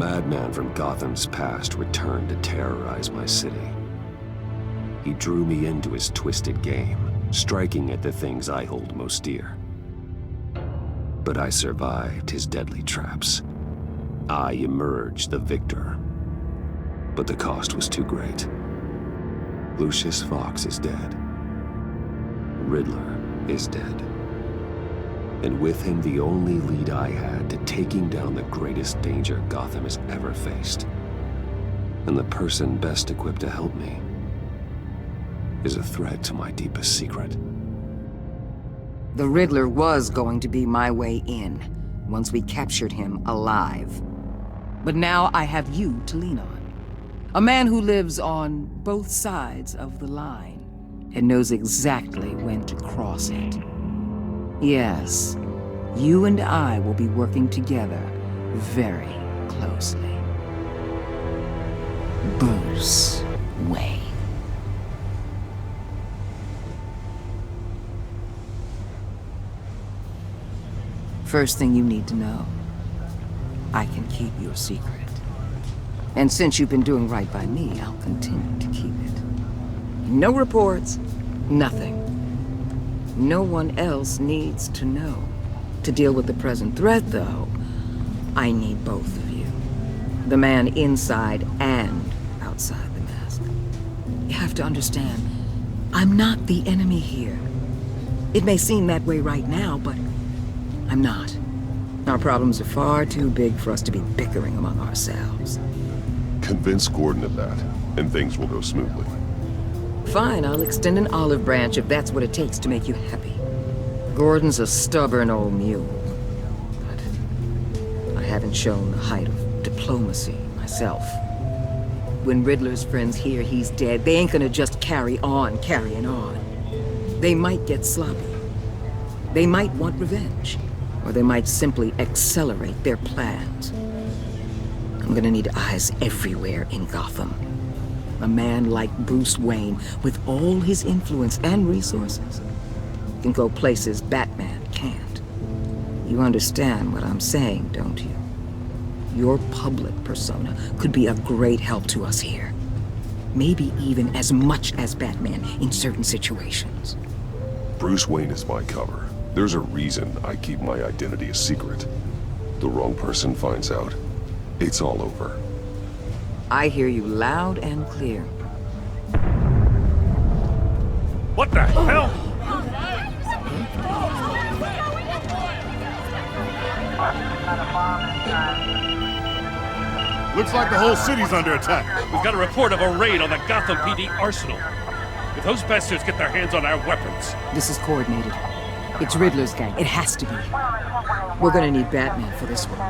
madman from Gotham's past returned to terrorize my city. He drew me into his twisted game, striking at the things I hold most dear. But I survived his deadly traps. I emerged the victor. But the cost was too great. Lucius Fox is dead. Riddler is dead. And with him the only lead I had to taking down the greatest danger Gotham has ever faced. And the person best equipped to help me is a threat to my deepest secret. The Riddler was going to be my way in, once we captured him alive. But now I have you to lean on. A man who lives on both sides of the line and knows exactly when to cross it. Yes, you and I will be working together very closely. Bruce Wayne. First thing you need to know, I can keep your secret. And since you've been doing right by me, I'll continue to keep it. No reports, nothing. No one else needs to know. To deal with the present threat, though, I need both of you. The man inside and outside the mask. You have to understand, I'm not the enemy here. It may seem that way right now, but I'm not. Our problems are far too big for us to be bickering among ourselves. Convince Gordon of that, and things will go smoothly. Fine, I'll extend an olive branch if that's what it takes to make you happy. Gordon's a stubborn old mule, but I haven't shown the height of diplomacy myself. When Riddler's friends hear he's dead, they ain't gonna just carry on carrying on. They might get sloppy. They might want revenge, or they might simply accelerate their plans. I'm gonna need eyes everywhere in Gotham. A man like Bruce Wayne, with all his influence and resources, can go places Batman can't. You understand what I'm saying, don't you? Your public persona could be a great help to us here. Maybe even as much as Batman in certain situations. Bruce Wayne is my cover. There's a reason I keep my identity a secret. The wrong person finds out, it's all over. I hear you loud and clear. What the hell? Looks like the whole city's under attack. We've got a report of a raid on the Gotham PD arsenal. If those bastards get their hands on our weapons... This is coordinated. It's Riddler's gang. It has to be. We're gonna need Batman for this one.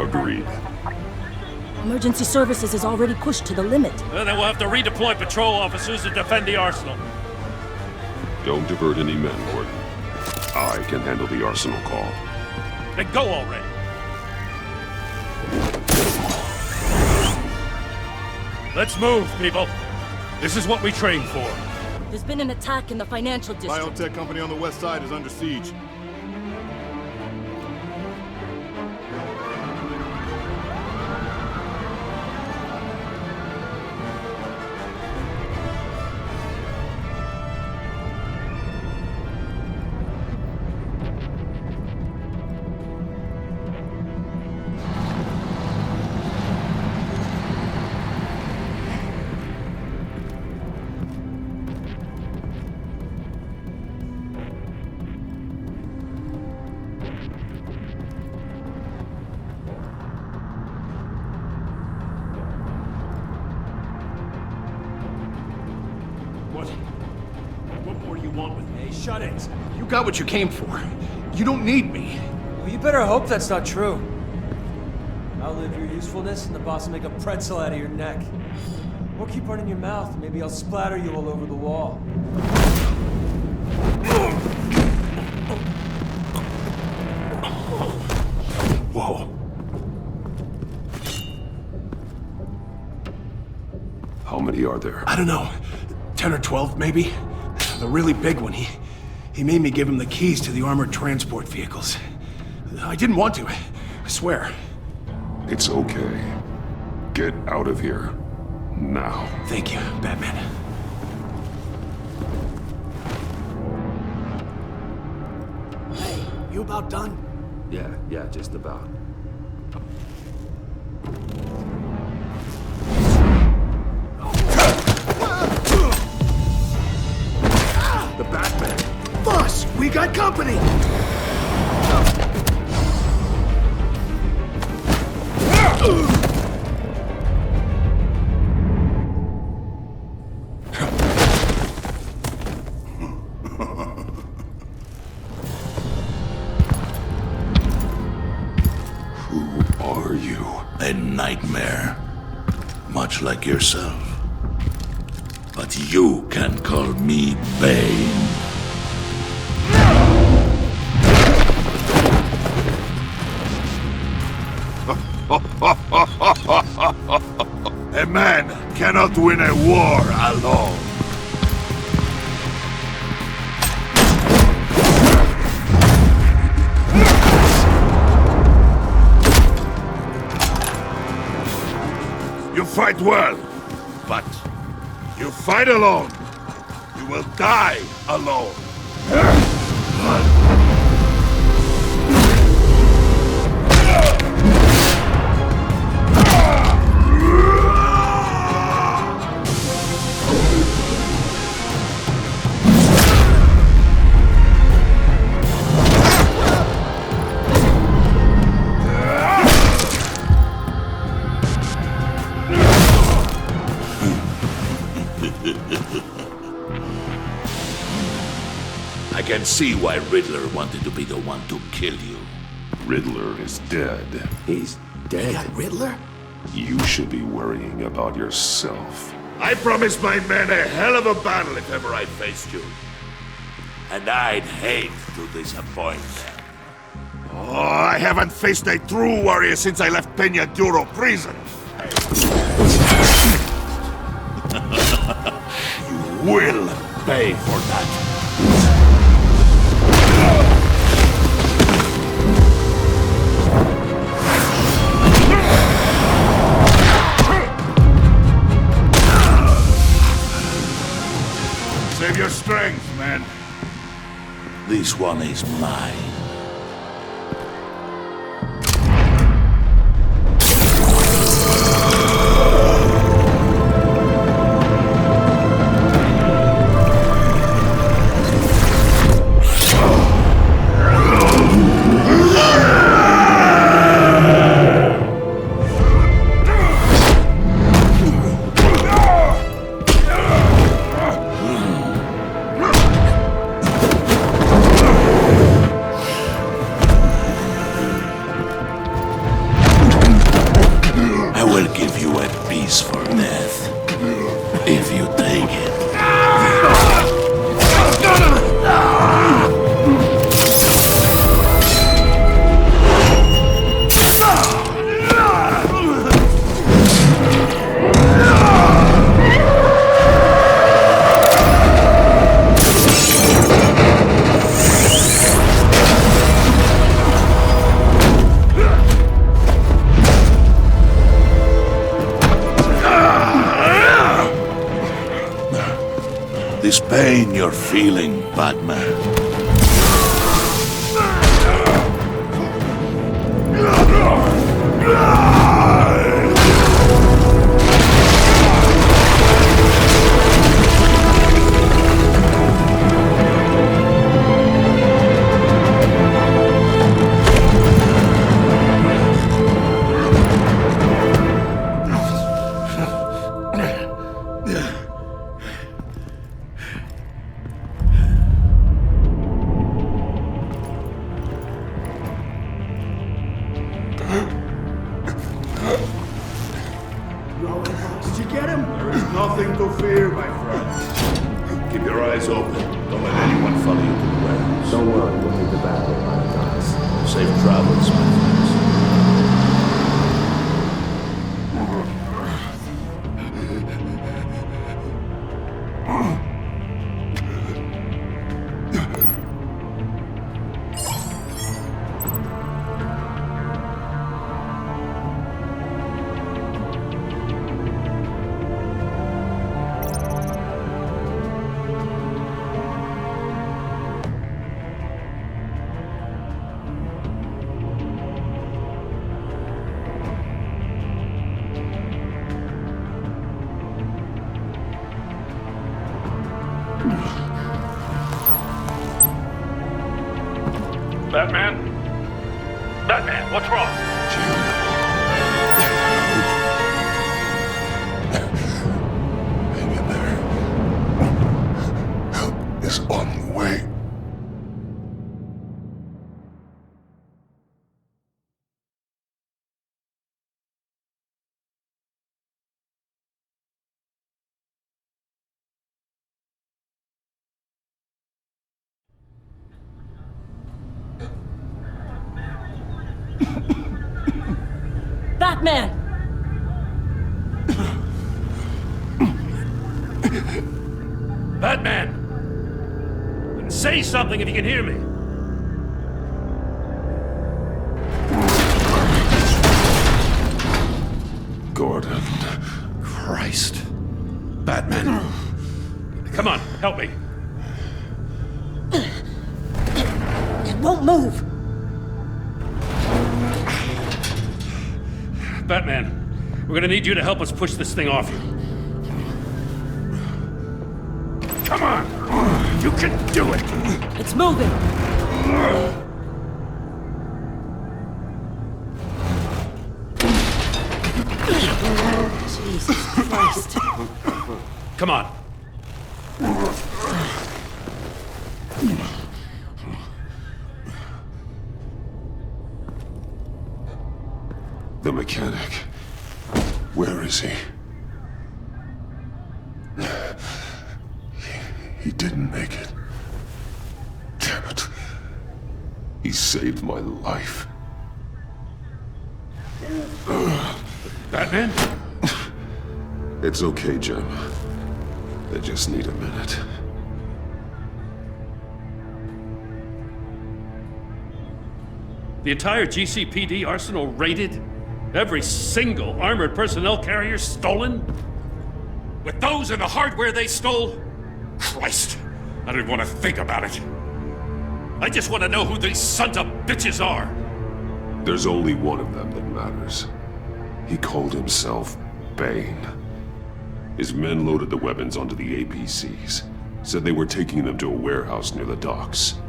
Agreed. Emergency services is already pushed to the limit. Well, then we'll have to redeploy patrol officers to defend the arsenal. Don't divert any men, Gordon. I can handle the arsenal call. Then go already. Let's move, people. This is what we trained for. There's been an attack in the financial district. Biotech company on the west side is under siege. What more do you want with me? Hey, shut it! You got what you came for. You don't need me. Well, you better hope that's not true. Outlive your usefulness, and the boss will make a pretzel out of your neck. Or keep running your mouth, and maybe I'll splatter you all over the wall. Whoa. How many are there? I don't know. 10 or 12, maybe? The really big one, he made me give him the keys to the armored transport vehicles. I didn't want to, I swear. It's okay. Get out of here. Now. Thank you, Batman. Hey, you about done? Yeah, just about. The Batman! Boss, we got company! Who are you? A nightmare. Much like yourself. But you can call me Bane. A man cannot win a war alone. You fight well, but you fight alone. You will die alone. I can see why Riddler wanted to be the one to kill you. Riddler is dead. He's dead. Riddler? You should be worrying about yourself. I promised my men a hell of a battle if ever I faced you. And I'd hate to disappoint them. Oh, I haven't faced a true warrior since I left Peña Duro prison. You will pay for that. Save your strength, man. This one is mine. For death, if you take it. This pain you're feeling, Batman. Did you get him? There is nothing to fear, my friend. Keep your eyes open. Don't let anyone follow you to the warehouse. Don't worry, we'll meet the Batman when it comes. Safe travels, my friends. Batman? Batman, what's wrong? Hang in there. Help is on the way. Batman! Batman! Say something if you can hear me. Gordon. Christ. Batman. Come on, help me. It won't move! Batman, we're gonna need you to help us push this thing off you. Come on! You can do it! It's moving! Jesus Christ. Come on. The mechanic. Where is he? He didn't make it. Damn it. He saved my life. Batman? It's okay, Jim. I just need a minute. The entire GCPD arsenal raided? Every single armored personnel carrier stolen? With those and the hardware they stole? Christ, I don't even want to think about it. I just want to know who these sons of bitches are. There's only one of them that matters. He called himself Bane. His men loaded the weapons onto the APCs. Said they were taking them to a warehouse near the docks.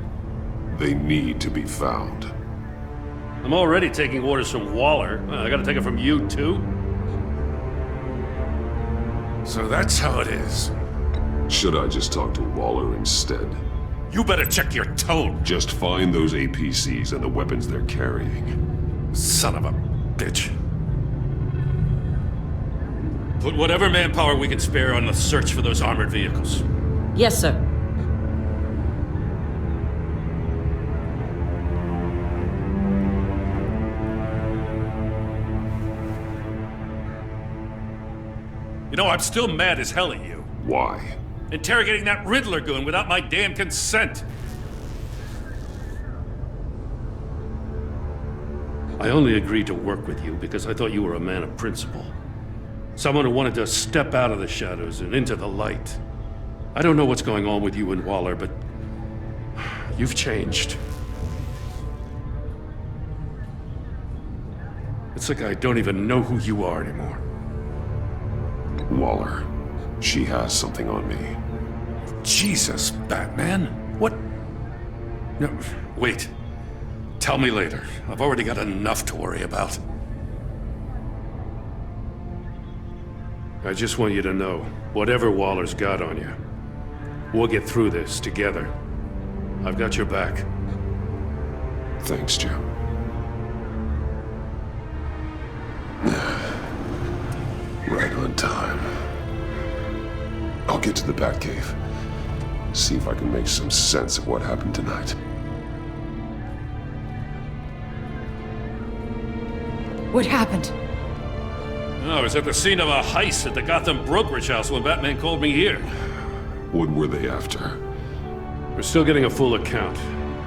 They need to be found. I'm already taking orders from Waller. I gotta take it from you, too? So that's how it is. Should I just talk to Waller instead? You better check your tone. Just find those APCs and the weapons they're carrying. Son of a bitch. Put whatever manpower we can spare on the search for those armored vehicles. Yes, sir. You know, I'm still mad as hell at you. Why? Interrogating that Riddler goon without my damn consent. I only agreed to work with you because I thought you were a man of principle. Someone who wanted to step out of the shadows and into the light. I don't know what's going on with you and Waller, but you've changed. It's like I don't even know who you are anymore. Waller. She has something on me. Jesus, Batman. What? No, wait. Tell me later. I've already got enough to worry about. I just want you to know, whatever Waller's got on you, we'll get through this together. I've got your back. Thanks, Jim. Right on time. I'll get to the Batcave. See if I can make some sense of what happened tonight. What happened? I was at the scene of a heist at the Gotham brokerage house when Batman called me here. What were they after? We're still getting a full account.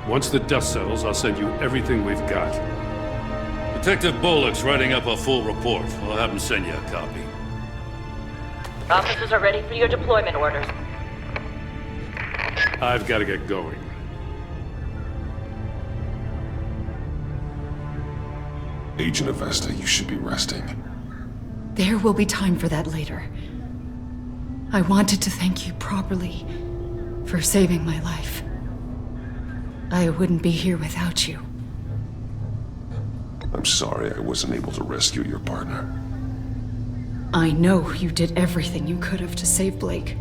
Once the dust settles, I'll send you everything we've got. Detective Bullock's writing up a full report. I'll have him send you a copy. Officers are ready for your deployment orders. I've got to get going. Agent Avesta, you should be resting. There will be time for that later. I wanted to thank you properly for saving my life. I wouldn't be here without you. I'm sorry I wasn't able to rescue your partner. I know you did everything you could have to save Blake.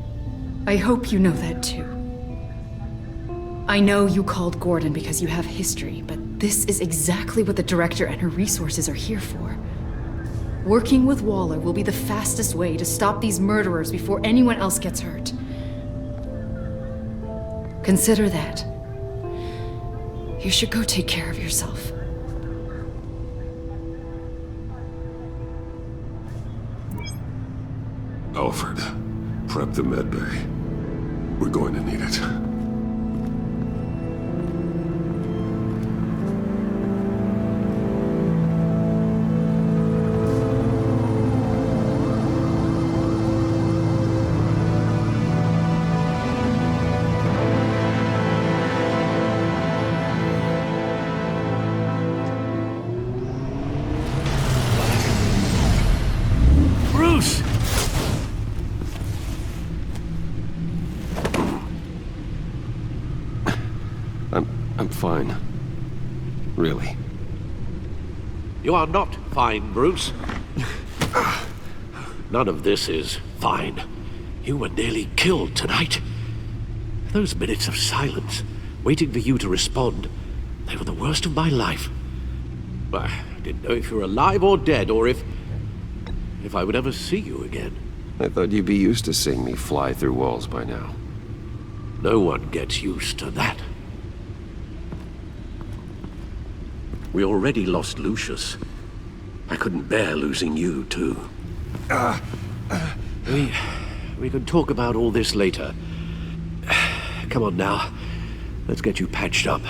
I hope you know that too. I know you called Gordon because you have history, but this is exactly what the Director and her resources are here for. Working with Waller will be the fastest way to stop these murderers before anyone else gets hurt. Consider that. You should go take care of yourself. Alfred, prep the med bay. We're going to need it. Bruce! I'm fine. Really. You are not fine, Bruce. None of this is fine. You were nearly killed tonight. Those minutes of silence, waiting for you to respond, they were the worst of my life. I didn't know if you were alive or dead, or if I would ever see you again. I thought you'd be used to seeing me fly through walls by now. No one gets used to that. We already lost Lucius. I couldn't bear losing you, too. We can talk about all this later. Come on now. Let's get you patched up.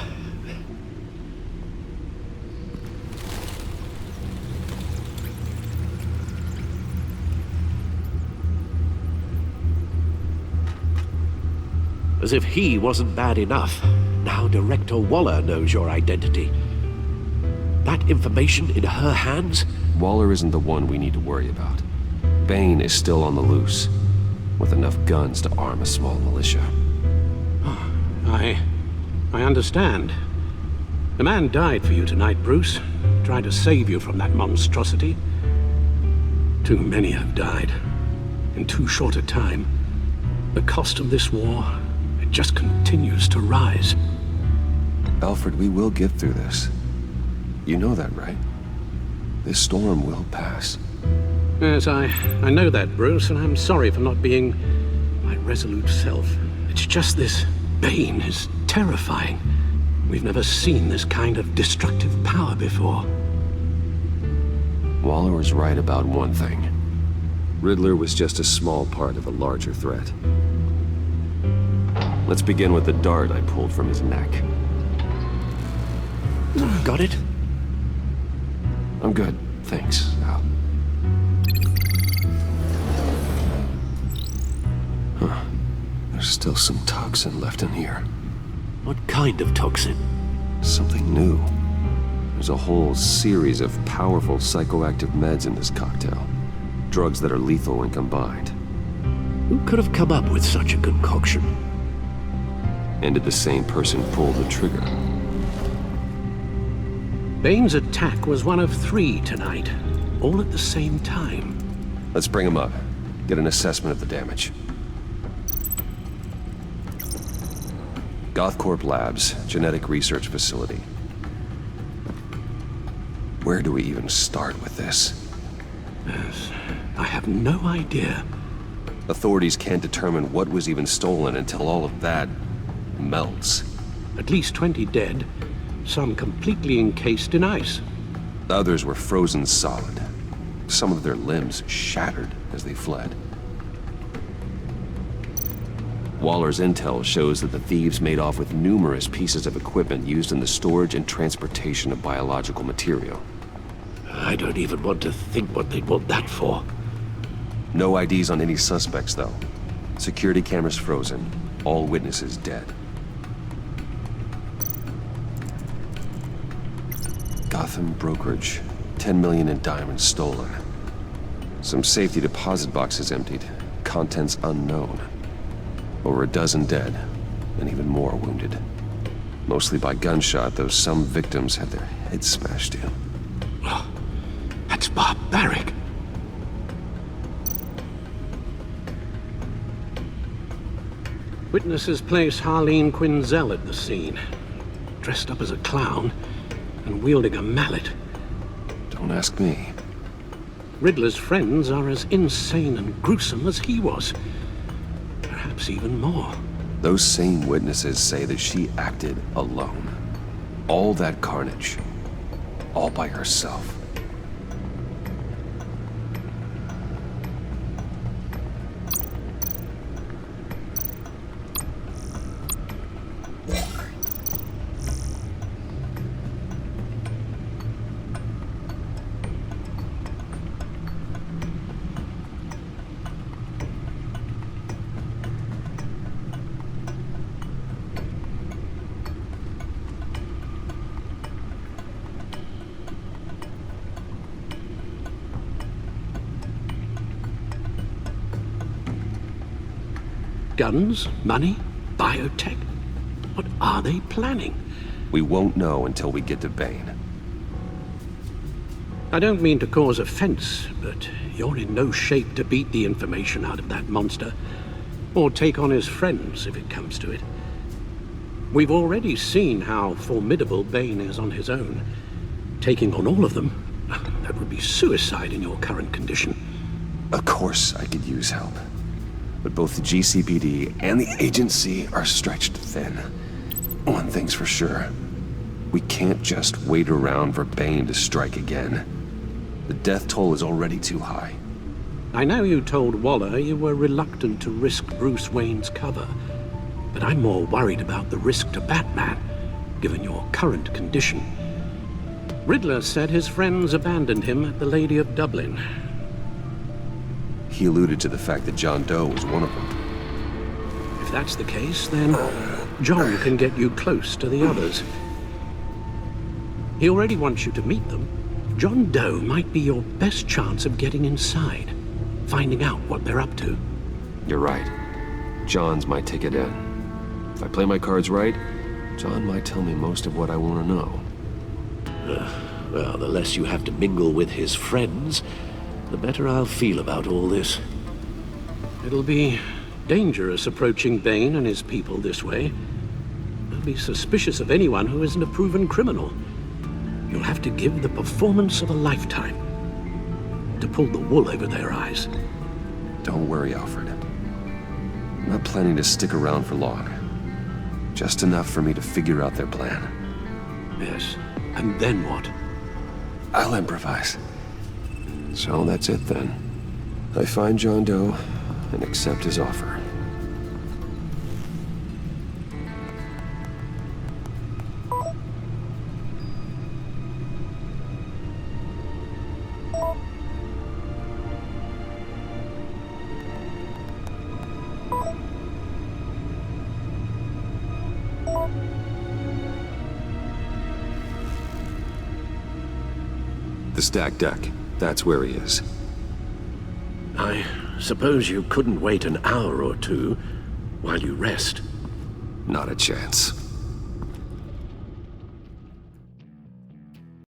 As if he wasn't bad enough, now Director Waller knows your identity. That information in her hands? Waller isn't the one we need to worry about. Bane is still on the loose, with enough guns to arm a small militia. I understand. The man died for you tonight, Bruce. Tried to save you from that monstrosity. Too many have died. In too short a time. The cost of this war, it just continues to rise. Alfred, we will get through this. You know that, right? This storm will pass. Yes, I know that, Bruce, and I'm sorry for not being my resolute self. It's just this Bane is terrifying. We've never seen this kind of destructive power before. Waller was right about one thing. Riddler was just a small part of a larger threat. Let's begin with the dart I pulled from his neck. Got it? I'm good, thanks, Al. Huh. There's still some toxin left in here. What kind of toxin? Something new. There's a whole series of powerful psychoactive meds in this cocktail. Drugs that are lethal when combined. Who could have come up with such a concoction? And did the same person pull the trigger? Bane's attack was one of 3 tonight, all at the same time. Let's bring him up. Get an assessment of the damage. Gothcorp Labs, genetic research facility. Where do we even start with this? Yes, I have no idea. Authorities can't determine what was even stolen until all of that melts. At least 20 dead, some completely encased in ice. Others were frozen solid. Some of their limbs shattered as they fled. Waller's intel shows that the thieves made off with numerous pieces of equipment used in the storage and transportation of biological material. I don't even want to think what they'd want that for. No IDs on any suspects, though. Security cameras frozen. All witnesses dead. Gotham brokerage. 10 million in diamonds stolen. Some safety deposit boxes emptied. Contents unknown. Over a dozen dead, and even more wounded. Mostly by gunshot, though some victims had their heads smashed in. Oh, that's barbaric. Witnesses place Harleen Quinzel at the scene, dressed up as a clown and wielding a mallet. Don't ask me. Riddler's friends are as insane and gruesome as he was. Perhaps even more. Those same witnesses say that she acted alone. All that carnage. All by herself. Guns? Money? Biotech? What are they planning? We won't know until we get to Bane. I don't mean to cause offense, but you're in no shape to beat the information out of that monster, or take on his friends if it comes to it. We've already seen how formidable Bane is on his own. Taking on all of them, that would be suicide in your current condition. Of course I could use help. But both the GCPD and the agency are stretched thin. One thing's for sure. We can't just wait around for Bane to strike again. The death toll is already too high. I know you told Waller you were reluctant to risk Bruce Wayne's cover, but I'm more worried about the risk to Batman, given your current condition. Riddler said his friends abandoned him at the Lady of Dublin. He alluded to the fact that John Doe was one of them. If that's the case, then John can get you close to the others. He already wants you to meet them. John Doe might be your best chance of getting inside, finding out what they're up to. You're right. John's my ticket in. If I play my cards right, John might tell me most of what I want to know. Well, the less you have to mingle with his friends, the better I'll feel about all this. It'll be dangerous approaching Bane and his people this way. They'll be suspicious of anyone who isn't a proven criminal. You'll have to give the performance of a lifetime to pull the wool over their eyes. Don't worry, Alfred. I'm not planning to stick around for long. Just enough for me to figure out their plan. Yes, and then what? I'll improvise. So that's it then. I find John Doe and accept his offer. The stacked deck. That's where he is. I suppose you couldn't wait an hour or two while you rest? Not a chance.